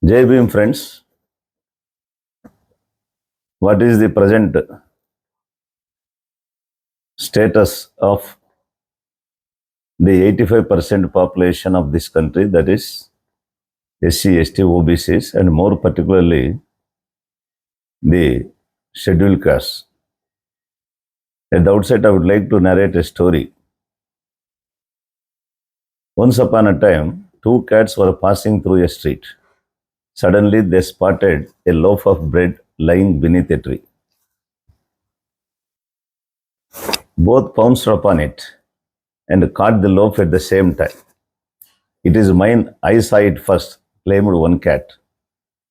Jai Bhim friends, what is the present status of the 85% population of this country, that is SC, ST, OBCs, and more particularly the scheduled castes? At the outset, I would like to narrate a story. Once upon a time, two cats were passing through a street. Suddenly, they spotted a loaf of bread lying beneath a tree. Both pounced upon it and caught the loaf at the same time. "It is mine, I saw it first," claimed one cat,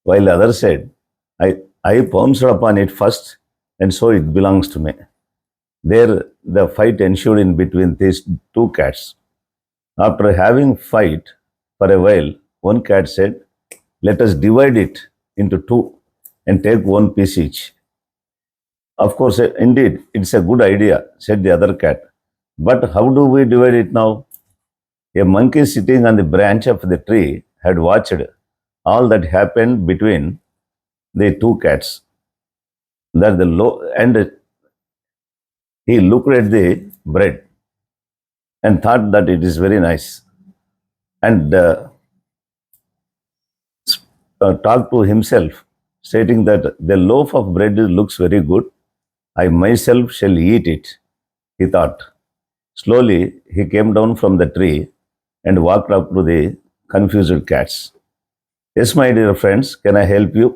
while the other said, I pounced upon it first, and so it belongs to me. There, the fight ensued in between these two cats. After having fight for a while, one cat said, "Let us divide it into two and take one piece each." "Of course, indeed, it's a good idea," said the other cat. "But how do we divide it now?" A monkey sitting on the branch of the tree had watched all that happened between the two cats. And he looked at the bread and thought that it is very nice, and talked to himself, stating that the loaf of bread looks very good. I myself shall eat it, he thought. Slowly, he came down from the tree and walked up to the confused cats. "Yes, my dear friends, can I help you?"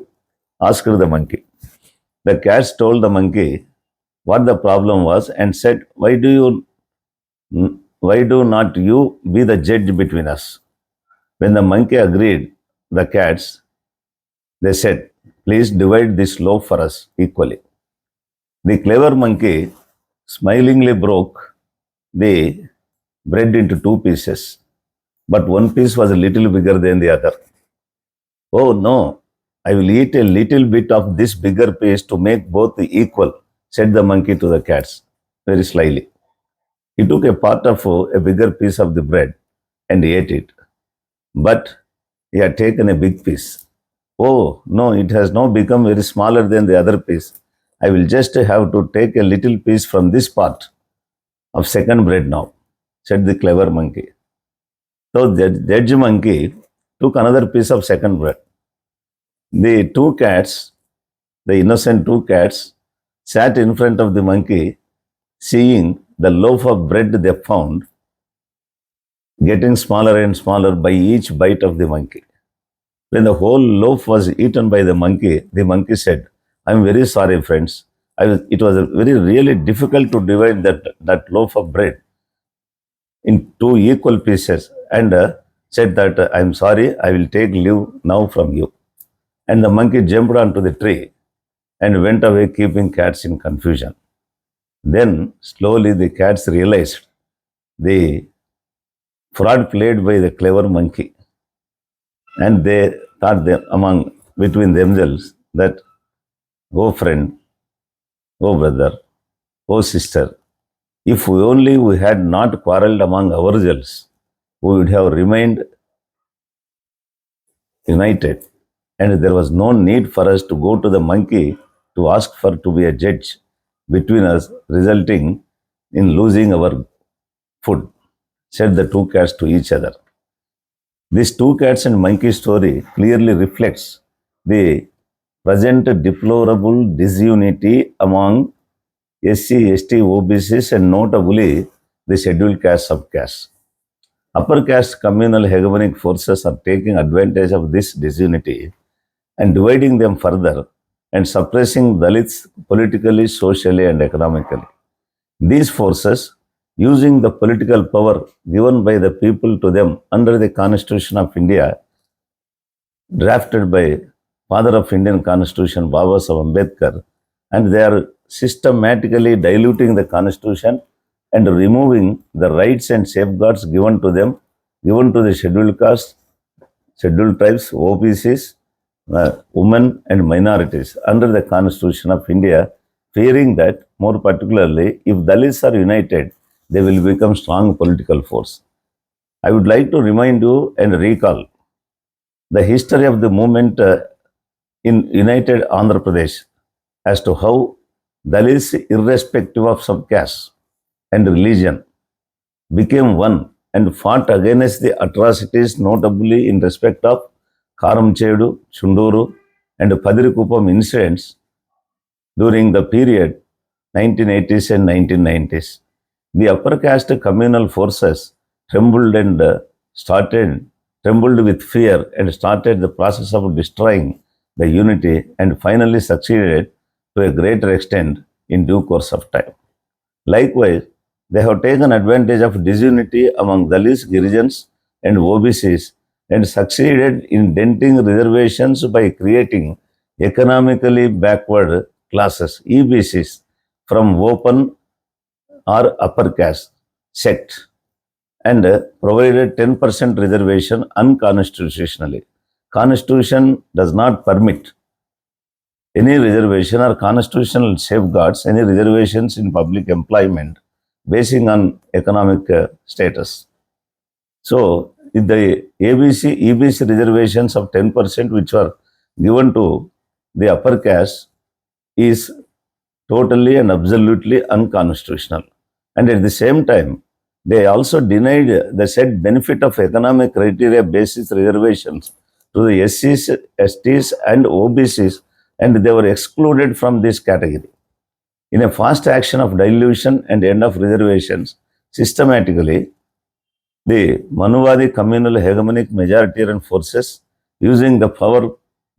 asked the monkey. The cats told the monkey what the problem was and said, why do not you be the judge between us?" When the monkey agreed, the cats, they said, "Please divide this loaf for us equally." The clever monkey smilingly broke the bread into two pieces, but one piece was a little bigger than the other. "Oh no, I will eat a little bit of this bigger piece to make both equal," said the monkey to the cats, very slyly. He took a part of a bigger piece of the bread and ate it, but he had taken a big piece. "Oh no, it has now become very smaller than the other piece. I will just have to take a little piece from this part of second bread now," said the clever monkey. So the judge monkey took another piece of second bread. The two cats, the innocent two cats, sat in front of the monkey, seeing the loaf of bread they found getting smaller and smaller by each bite of the monkey. When the whole loaf was eaten by the monkey said, "I'm very sorry, friends. It was very really difficult to divide that loaf of bread in two equal pieces," and said that, "I'm sorry, I will take leave now from you." And the monkey jumped onto the tree and went away, keeping cats in confusion. Then slowly the cats realized the fraud played by the clever monkey, and they thought between themselves that, "Oh friend, oh brother, oh sister, if we had not quarrelled among ourselves, we would have remained united, and there was no need for us to go to the monkey to ask for to be a judge between us, resulting in losing our food," said the two cats to each other. This two cats and monkey story clearly reflects the present deplorable disunity among SC, ST, OBCs, and notably the scheduled caste subcastes. Upper caste communal hegemonic forces are taking advantage of this disunity and dividing them further and suppressing Dalits politically, socially, and economically. These forces, using the political power given by the people to them under the Constitution of India, drafted by Father of Indian Constitution, Babasaheb Ambedkar, and they are systematically diluting the Constitution and removing the rights and safeguards given to them, given to the scheduled castes, scheduled tribes, OBCs, women and minorities under the Constitution of India, fearing that, more particularly, if Dalits are united, they will become strong political force. I would like to remind you and recall the history of the movement in United Andhra Pradesh as to how Dalits, irrespective of subcaste and religion, became one and fought against the atrocities, notably in respect of Karamchedu, Chunduru, and Padirikupam incidents during the period 1980s and 1990s. The upper caste communal forces trembled and trembled with fear and started the process of destroying the unity and finally succeeded to a greater extent in due course of time. Likewise, they have taken advantage of disunity among Dalits, Girijans, and OBCs and succeeded in denting reservations by creating economically backward classes, EBCs, from open or upper caste sect and provided 10% reservation unconstitutionally. Constitution does not permit any reservation or constitutional safeguards any reservations in public employment basing on economic status. So, the ABC, EBC reservations of 10% which were given to the upper caste is totally and absolutely unconstitutional. And at the same time, they also denied the said benefit of economic criteria basis reservations to the SCs, STs, and OBCs, and they were excluded from this category. In a fast action of dilution and end of reservations, systematically, the Manuvadi communal hegemonic majoritarian forces, using the power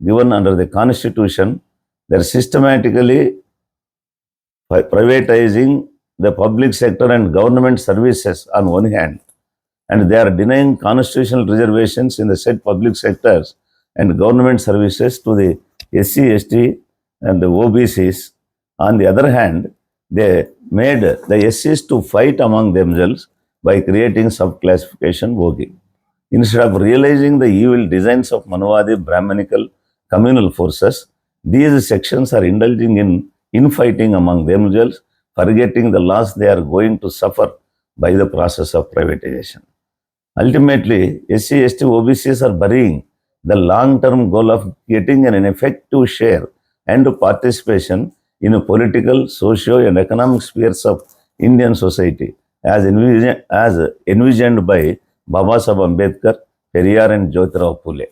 given under the constitution, they are systematically privatizing the public sector and government services on one hand, and they are denying constitutional reservations in the said public sectors and government services to the SC, ST, and the OBCs. On the other hand, they made the SCs to fight among themselves by creating subclassification voting. Instead of realizing the evil designs of Manuvadi Brahmanical communal forces, these sections are indulging in infighting among themselves, forgetting the loss they are going to suffer by the process of privatization. Ultimately, SC, ST, OBCs are burying the long-term goal of getting an effective share and participation in a political, socio, and economic spheres of Indian society as envisioned by Baba Saheb Ambedkar, Periyar, and Jyotirao Phule.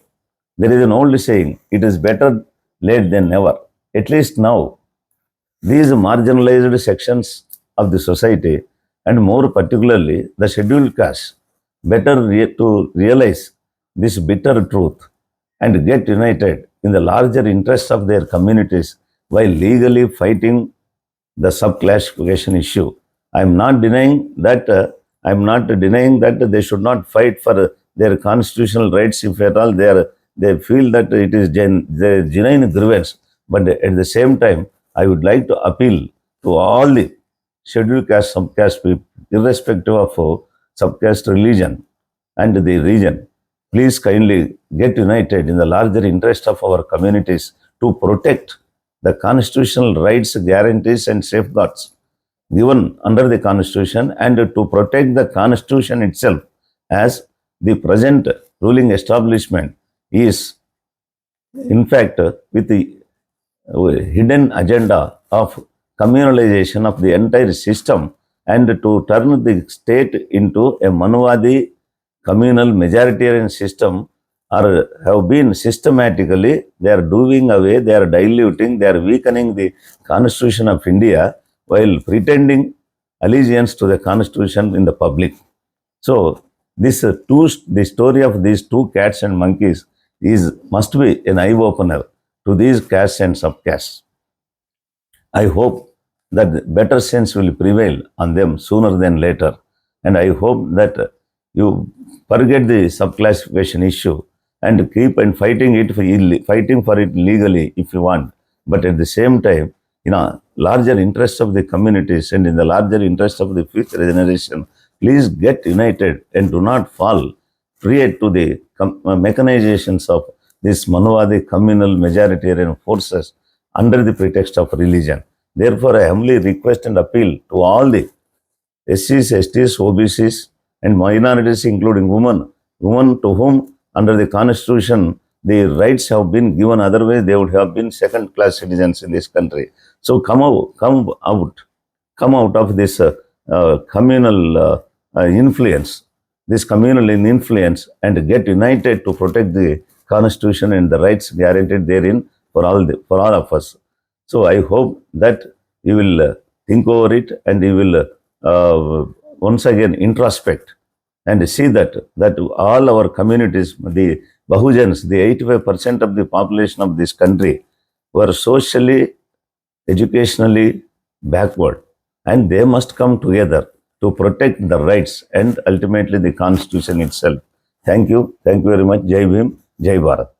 There is an old saying, it is better late than never. At least now, these marginalized sections of the society, and more particularly the scheduled caste, better to realize this bitter truth and get united in the larger interests of their communities while legally fighting the subclassification issue. I am not denying that. They should not fight for their constitutional rights if at all they feel that it is their genuine grievance. But at the same time, I would like to appeal to all the scheduled caste, subcaste people, irrespective of subcaste religion and the region. Please kindly get united in the larger interest of our communities to protect the constitutional rights, guarantees, and safeguards given under the Constitution and to protect the Constitution itself, as the present ruling establishment is, in fact, with the hidden agenda of communalization of the entire system and to turn the state into a Manuvadi communal majoritarian system or have been systematically, they are doing away, they are diluting, they are weakening the Constitution of India while pretending allegiance to the Constitution in the public. So, the story of these two cats and monkeys must be an eye opener to these castes and subcastes. I hope that better sense will prevail on them sooner than later, and I hope that you forget the subclassification issue and keep and fighting for it legally if you want. But at the same time, larger interest of the communities and in the larger interest of the future generation, please get united and do not fall prey to the mechanizations of this Manuvadi communal majoritarian forces under the pretext of religion. Therefore, I humbly request and appeal to all the SCs, STs, OBCs, and minorities, including women to whom under the Constitution the rights have been given, otherwise they would have been second-class citizens in this country. So come out of this communal influence, this communal influence, and get united to protect the constitution and the rights guaranteed therein for all of us. So I hope that you will think over it, and you will once again introspect and see that all our communities, the Bahujans, the 85% of the population of this country, were socially, educationally backward, and they must come together to protect the rights and ultimately the constitution itself. Thank you very much. Jai Bhim, Jai Bharat.